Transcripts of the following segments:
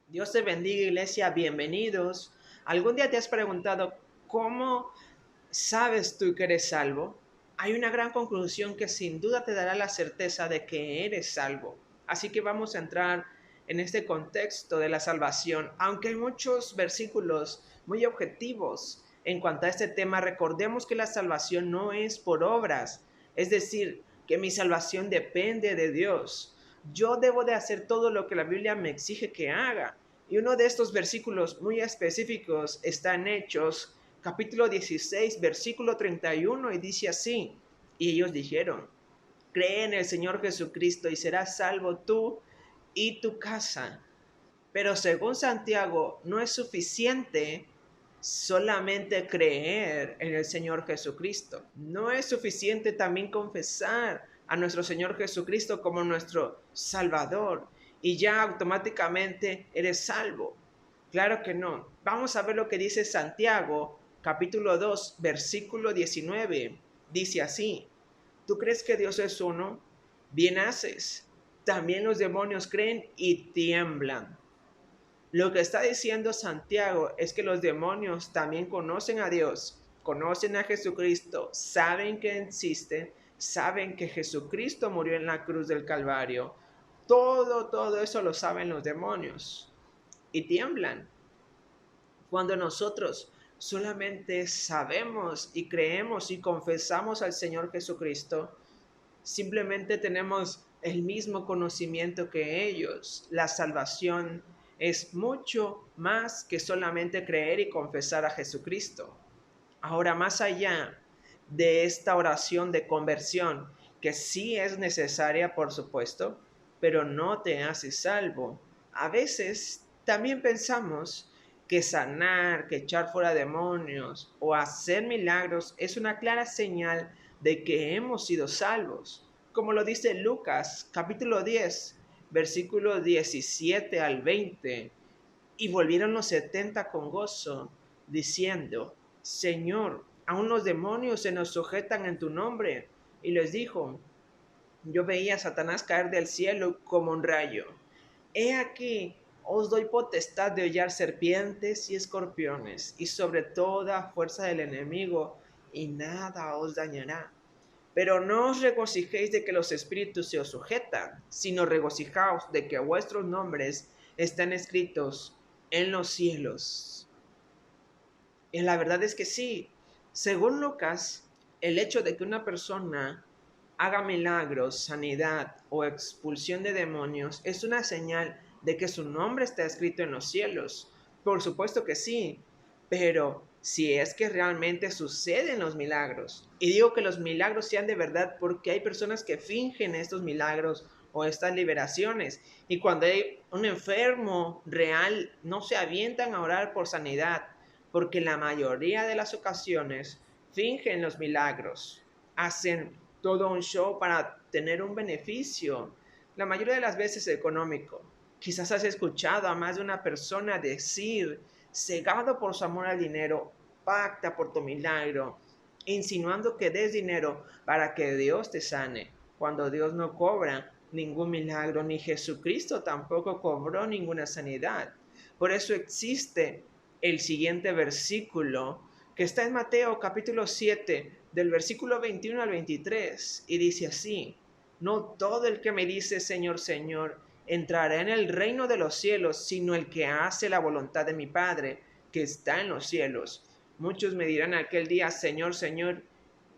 Dios te bendiga, iglesia, bienvenidos. ¿Algún día te has preguntado cómo sabes tú que eres salvo? Hay una gran conclusión que sin duda te dará la certeza de que eres salvo. Así que vamos a entrar en este contexto de la salvación. Aunque hay muchos versículos muy objetivos en cuanto a este tema, recordemos que la salvación no es por obras, es decir, que mi salvación depende de Dios. Yo debo de hacer todo lo que la Biblia me exige que haga. Y uno de estos versículos muy específicos está en Hechos, capítulo 16, versículo 31, y dice así: y ellos dijeron, cree en el Señor Jesucristo y serás salvo tú y tu casa. Pero según Santiago, no es suficiente solamente creer en el Señor Jesucristo. No es suficiente también confesar a nuestro Señor Jesucristo como nuestro Salvador y ya automáticamente eres salvo. Claro que no. Vamos a ver lo que dice Santiago, capítulo 2, versículo 19. Dice así: ¿tú crees que Dios es uno? Bien haces. También los demonios creen y tiemblan. Lo que está diciendo Santiago es que los demonios también conocen a Dios, conocen a Jesucristo, saben que existe, saben que Jesucristo murió en la cruz del Calvario. Todo eso lo saben los demonios y tiemblan. Cuando nosotros solamente sabemos y creemos y confesamos al Señor Jesucristo, simplemente tenemos el mismo conocimiento que ellos. La salvación es mucho más que solamente creer y confesar a Jesucristo. Ahora, más allá de esta oración de conversión, que sí es necesaria, por supuesto, pero no te hace salvo. A veces también pensamos que sanar, que echar fuera demonios o hacer milagros es una clara señal de que hemos sido salvos, como lo dice Lucas capítulo 10, versículo 17 al 20. Y volvieron los 70 con gozo, diciendo, Señor, aún los demonios se nos sujetan en tu nombre. Y les dijo, yo veía a Satanás caer del cielo como un rayo. He aquí, os doy potestad de hollar serpientes y escorpiones, y sobre toda fuerza del enemigo, y nada os dañará. Pero no os regocijéis de que los espíritus se os sujetan, sino regocijaos de que vuestros nombres están escritos en los cielos. Y la verdad es que sí, según Lucas, el hecho de que una persona haga milagros, sanidad o expulsión de demonios es una señal de que su nombre está escrito en los cielos. Por supuesto que sí, pero si es que realmente suceden los milagros, y digo que los milagros sean de verdad porque hay personas que fingen estos milagros o estas liberaciones, y cuando hay un enfermo real no se avientan a orar por sanidad, porque la mayoría de las ocasiones fingen los milagros, hacen todo un show para tener un beneficio, la mayoría de las veces económico. Quizás has escuchado a más de una persona decir, cegado por su amor al dinero, pacta por tu milagro, insinuando que des dinero para que Dios te sane, cuando Dios no cobra ningún milagro, ni Jesucristo tampoco cobró ninguna sanidad. Por eso existe el siguiente versículo que está en Mateo capítulo 7, del versículo 21 al 23, y dice así, no todo el que me dice Señor, Señor, entrará en el reino de los cielos, sino el que hace la voluntad de mi Padre, que está en los cielos. Muchos me dirán aquel día, Señor, Señor,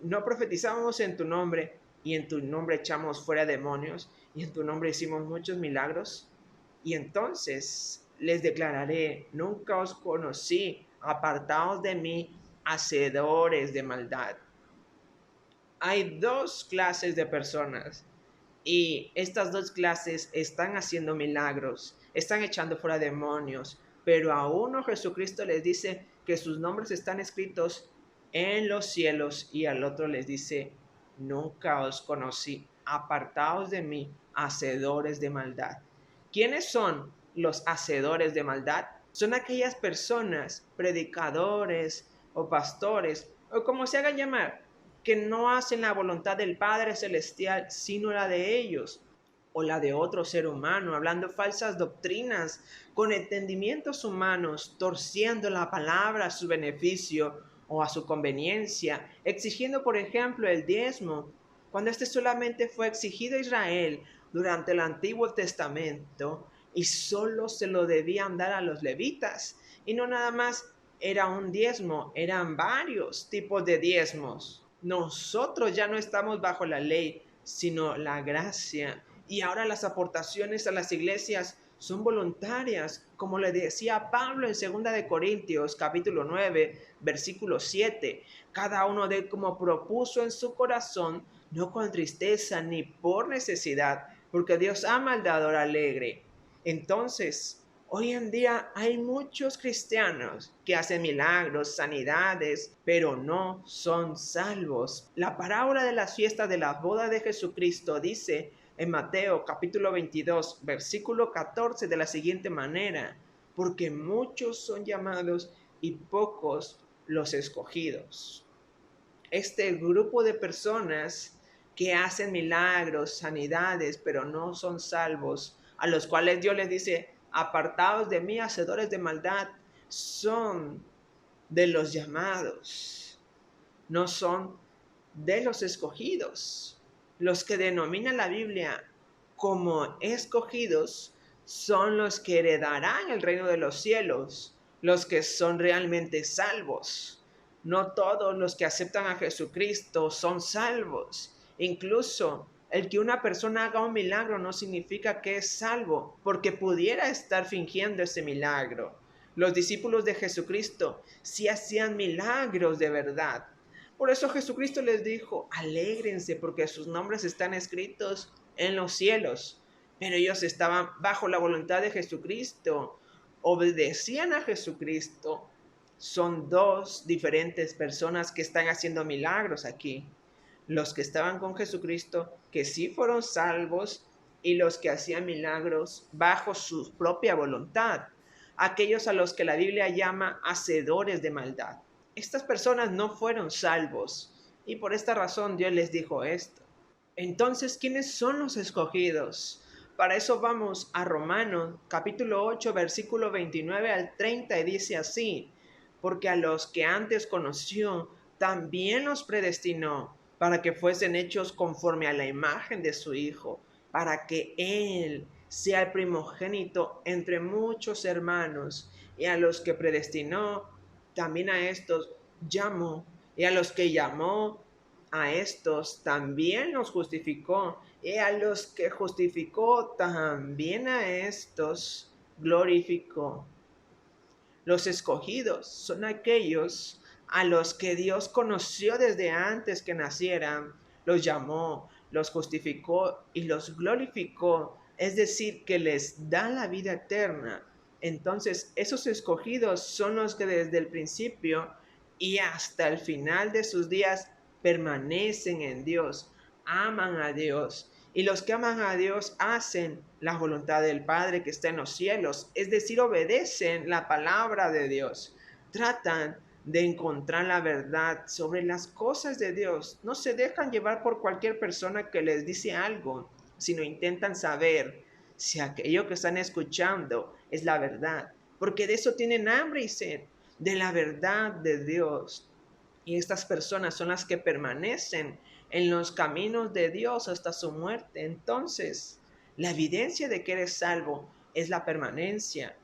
no profetizamos en tu nombre, y en tu nombre echamos fuera demonios, y en tu nombre hicimos muchos milagros. Y entonces les declararé, nunca os conocí, apartaos de mí, hacedores de maldad. Hay dos clases de personas y estas dos clases están haciendo milagros, están echando fuera demonios, pero a uno Jesucristo les dice que sus nombres están escritos en los cielos y al otro les dice, nunca os conocí, apartaos de mí, hacedores de maldad. ¿Quiénes son los hacedores de maldad? Son aquellas personas, predicadores o pastores, o como se hagan llamar, que no hacen la voluntad del Padre Celestial, sino la de ellos. o la de otro ser humano, hablando falsas doctrinas, con entendimientos humanos, torciendo la palabra a su beneficio o a su conveniencia, exigiendo, por ejemplo, el diezmo, cuando este solamente fue exigido a Israel durante el Antiguo Testamento y solo se lo debían dar a los levitas, y no nada más era un diezmo, eran varios tipos de diezmos. Nosotros ya no estamos bajo la ley, sino la gracia. Y ahora las aportaciones a las iglesias son voluntarias, como le decía Pablo en 2 de Corintios capítulo 9, versículo 7. Cada uno de como propuso en su corazón, no con tristeza ni por necesidad, porque Dios ama al dador alegre. Entonces, hoy en día hay muchos cristianos que hacen milagros, sanidades, pero no son salvos. La parábola de las fiestas de las bodas de Jesucristo dice en Mateo capítulo 22, versículo 14 de la siguiente manera: porque muchos son llamados y pocos los escogidos. Este grupo de personas que hacen milagros, sanidades, pero no son salvos, a los cuales Dios les dice: apartados de mí, hacedores de maldad, son de los llamados, no son de los escogidos. Los que denomina la Biblia como escogidos son los que heredarán el reino de los cielos, los que son realmente salvos. No todos los que aceptan a Jesucristo son salvos. Incluso el que una persona haga un milagro no significa que es salvo, porque pudiera estar fingiendo ese milagro. Los discípulos de Jesucristo sí hacían milagros de verdad. Por eso Jesucristo les dijo: alégrense porque sus nombres están escritos en los cielos. Pero ellos estaban bajo la voluntad de Jesucristo, obedecían a Jesucristo. Son dos diferentes personas que están haciendo milagros aquí: los que estaban con Jesucristo, que sí fueron salvos, y los que hacían milagros bajo su propia voluntad, aquellos a los que la Biblia llama hacedores de maldad. Estas personas no fueron salvos, y por esta razón Dios les dijo esto. Entonces, ¿quiénes son los escogidos? Para eso vamos a Romanos capítulo 8, versículo 29 al 30, y dice así: porque a los que antes conoció, también los predestinó para que fuesen hechos conforme a la imagen de su Hijo, para que Él sea el primogénito entre muchos hermanos. Y a los que predestinó, también a estos llamó, y a los que llamó, a estos también los justificó, y a los que justificó, también a estos glorificó. Los escogidos son aquellos a los que Dios conoció desde antes que nacieran, los llamó, los justificó y los glorificó, es decir, que les da la vida eterna. Entonces, esos escogidos son los que desde el principio y hasta el final de sus días permanecen en Dios, aman a Dios. Y los que aman a Dios hacen la voluntad del Padre que está en los cielos, es decir, obedecen la palabra de Dios, tratan de encontrar la verdad sobre las cosas de Dios, no se dejan llevar por cualquier persona que les dice algo, sino intentan saber si aquello que están escuchando es la verdad, porque de eso tienen hambre y sed, de la verdad de Dios. Y estas personas son las que permanecen en los caminos de Dios hasta su muerte. Entonces, la evidencia de que eres salvo es la permanencia.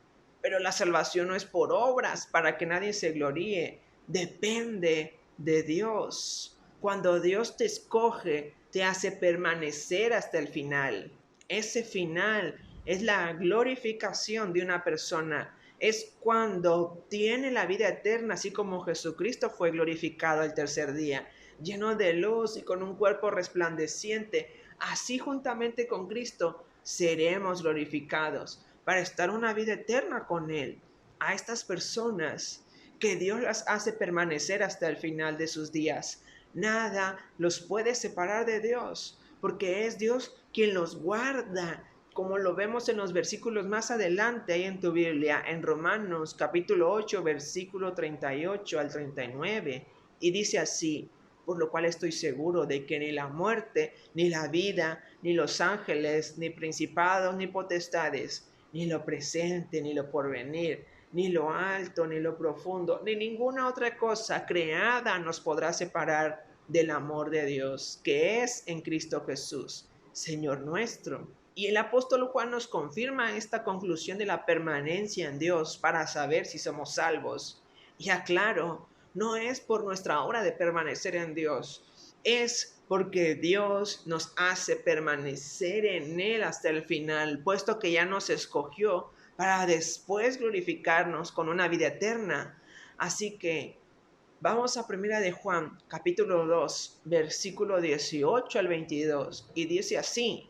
Pero la salvación no es por obras para que nadie se gloríe. Depende de Dios. Cuando Dios te escoge, te hace permanecer hasta el final. Ese final es la glorificación de una persona. Es cuando obtiene la vida eterna, así como Jesucristo fue glorificado el tercer día, lleno de luz y con un cuerpo resplandeciente. Así juntamente con Cristo seremos glorificados para estar una vida eterna con Él. A estas personas que Dios las hace permanecer hasta el final de sus días, nada los puede separar de Dios, porque es Dios quien los guarda, como lo vemos en los versículos más adelante ahí en tu Biblia, en Romanos capítulo 8, versículo 38 al 39, y dice así: por lo cual estoy seguro de que ni la muerte, ni la vida, ni los ángeles, ni principados, ni potestades, ni lo presente, ni lo porvenir, ni lo alto, ni lo profundo, ni ninguna otra cosa creada nos podrá separar del amor de Dios, que es en Cristo Jesús, Señor nuestro. Y el apóstol Juan nos confirma esta conclusión de la permanencia en Dios para saber si somos salvos. Y aclaro, no es por nuestra obra de permanecer en Dios, es porque Dios nos hace permanecer en Él hasta el final, puesto que ya nos escogió para después glorificarnos con una vida eterna. Así que vamos a primera de Juan, capítulo 2, versículo 18 al 22, y dice así: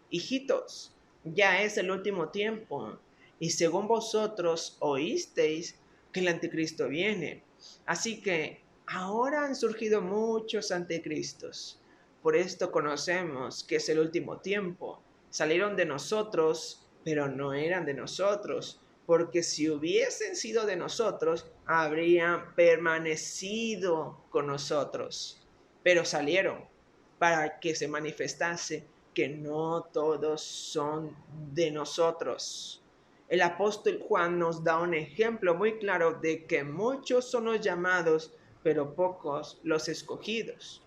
hijitos, ya es el último tiempo, y según vosotros oísteis que el anticristo viene. Así que ahora han surgido muchos anticristos. Por esto conocemos que es el último tiempo. Salieron de nosotros, pero no eran de nosotros, porque si hubiesen sido de nosotros, habrían permanecido con nosotros. Pero salieron para que se manifestase que no todos son de nosotros. El apóstol Juan nos da un ejemplo muy claro de que muchos son los llamados, pero pocos los escogidos.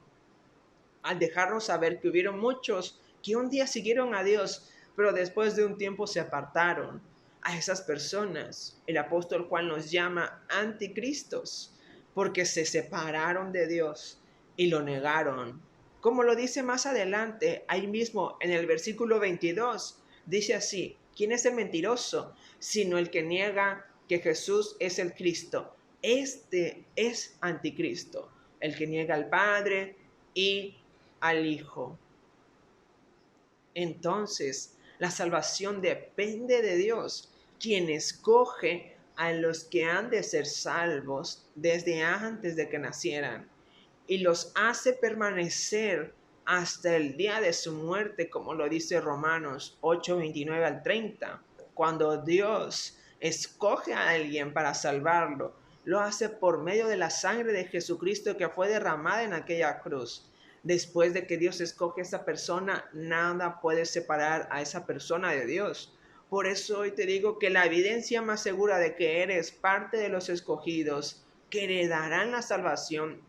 Al dejarnos saber que hubieron muchos que un día siguieron a Dios, pero después de un tiempo se apartaron. A esas personas, el apóstol Juan los llama anticristos, porque se separaron de Dios y lo negaron. Como lo dice más adelante, ahí mismo en el versículo 22, dice así: ¿quién es el mentiroso? Sino el que niega que Jesús es el Cristo. Este es anticristo, el que niega al Padre y al Hijo. Entonces, la salvación depende de Dios, quien escoge a los que han de ser salvos desde antes de que nacieran, y los hace permanecer hasta el día de su muerte, como lo dice Romanos 8, 29 al 30. Cuando Dios escoge a alguien para salvarlo, lo hace por medio de la sangre de Jesucristo que fue derramada en aquella cruz. Después de que Dios escoge a esa persona, nada puede separar a esa persona de Dios. Por eso hoy te digo que la evidencia más segura de que eres parte de los escogidos, que heredarán la salvación,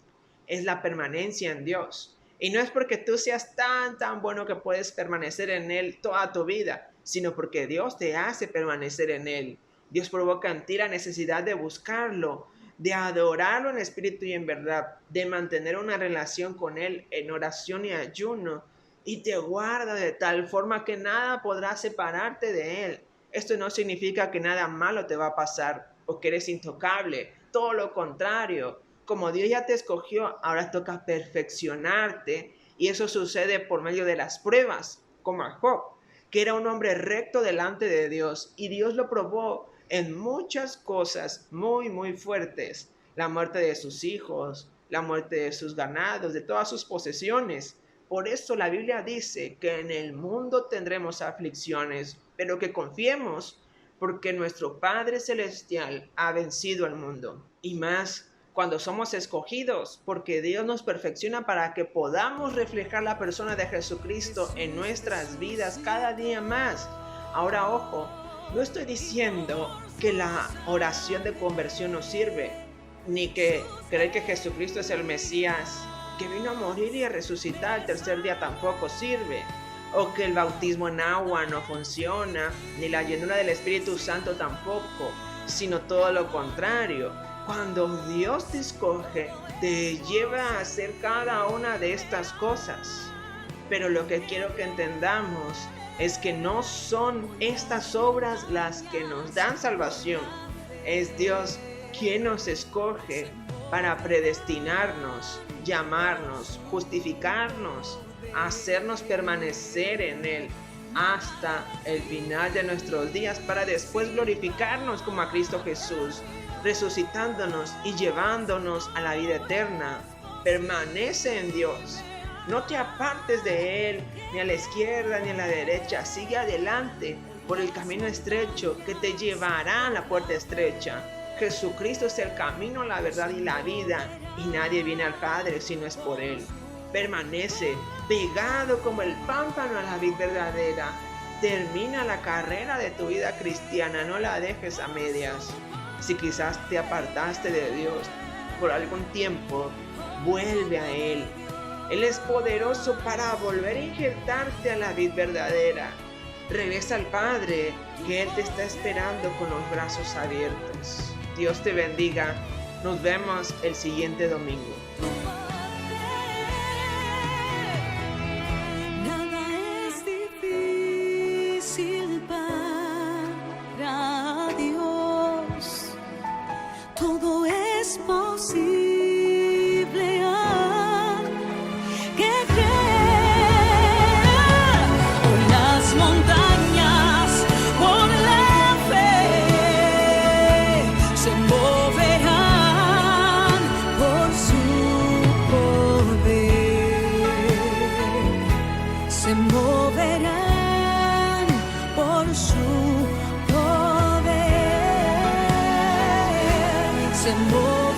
es la permanencia en Dios. Y no es porque tú seas tan bueno que puedes permanecer en Él toda tu vida, sino porque Dios te hace permanecer en Él. Dios provoca en ti la necesidad de buscarlo, de adorarlo en espíritu y en verdad, de mantener una relación con Él en oración y ayuno, y te guarda de tal forma que nada podrá separarte de Él. Esto no significa que nada malo te va a pasar o que eres intocable, todo lo contrario. Como Dios ya te escogió, ahora toca perfeccionarte, y eso sucede por medio de las pruebas, como a Job, que era un hombre recto delante de Dios, y Dios lo probó en muchas cosas muy fuertes: la muerte de sus hijos, la muerte de sus ganados, de todas sus posesiones. Por eso la Biblia dice que en el mundo tendremos aflicciones, pero que confiemos, porque nuestro Padre Celestial ha vencido al mundo. Y más cuando somos escogidos, porque Dios nos perfecciona para que podamos reflejar la persona de Jesucristo en nuestras vidas cada día más. Ahora, ojo, no estoy diciendo que la oración de conversión no sirve, ni que creer que Jesucristo es el Mesías, que vino a morir y a resucitar el tercer día, tampoco sirve, o que el bautismo en agua no funciona, ni la llenura del Espíritu Santo tampoco, sino todo lo contrario. Cuando Dios te escoge, te lleva a hacer cada una de estas cosas. Pero lo que quiero que entendamos es que no son estas obras las que nos dan salvación. Es Dios quien nos escoge para predestinarnos, llamarnos, justificarnos, hacernos permanecer en Él hasta el final de nuestros días, para después glorificarnos como a Cristo Jesús, resucitándonos y llevándonos a la vida eterna. Permanece en Dios. No te apartes de Él, ni a la izquierda ni a la derecha. Sigue adelante por el camino estrecho que te llevará a la puerta estrecha. Jesucristo es el camino, la verdad y la vida, y nadie viene al Padre si no es por Él. Permanece pegado como el pámpano a la vid verdadera. Termina la carrera de tu vida cristiana, no la dejes a medias. Si quizás te apartaste de Dios por algún tiempo, vuelve a Él. Él es poderoso para volver a injertarte a la vid verdadera. Regresa al Padre, que Él te está esperando con los brazos abiertos. Dios te bendiga. Nos vemos el siguiente domingo. Nada es difícil para Dios. Todo es posible al que cree. Por las montañas, por la fe, se moverán por su poder. Se moverán por su poder. Se moverán.